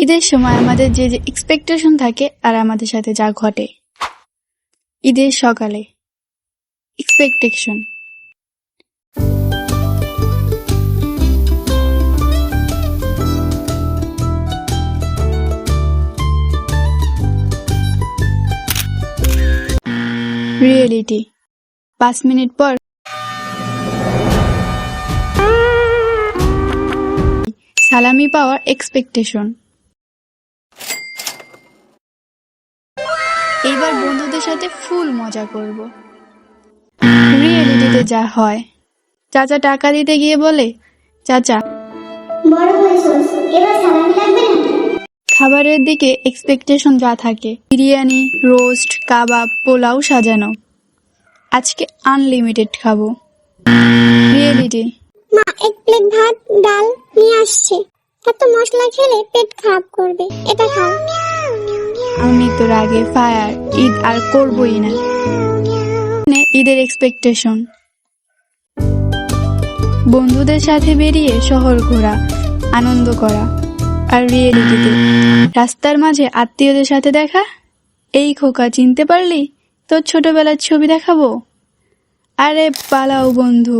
ঈদের সময় আমাদের যে যে এক্সপেকটেশন থাকে আর আমাদের সাথে যা ঘটে। ঈদের সকালে এক্সপেকটেশন। রিয়েলিটি 5 মিনিট পর সালামি পাওয়ার এক্সপেকটেশন। এইবার বন্ধুদের সাথে ফুল মজা করব। রিয়েলিটিতে যা হয়, চাচা টাকা দিতে গিয়ে বলে, চাচা বড় হয়েছস, এবার সালামি লাগবে নাকি? খাবারের দিকে এক্সপেকটেশন যা থাকে, বিরিয়ানি, রোস্ট, কাবাব, পোলাও সাজানো। আজকে আনলিমিটেড খাবো। রিয়েলিটি মা এক প্লেট ভাত ডাল নিয়ে আসছে, এত মশলা খেলে পেট খারাপ করবে, এটা খাও। আমি তো রাগে ফায়ার, ঈদ আর করবই না। ঈদের এক্সপেকটেশন, বন্ধুদের সাথে বেরিয়ে শহর ঘোরা, আনন্দ করা। আর রিয়েলিটিতে রাস্তার মাঝে আত্মীয়দের সাথে দেখা। এই খোকা চিনতে পারলি, তোর ছোটবেলার ছবি দেখাবো। আরে পালাও বন্ধু।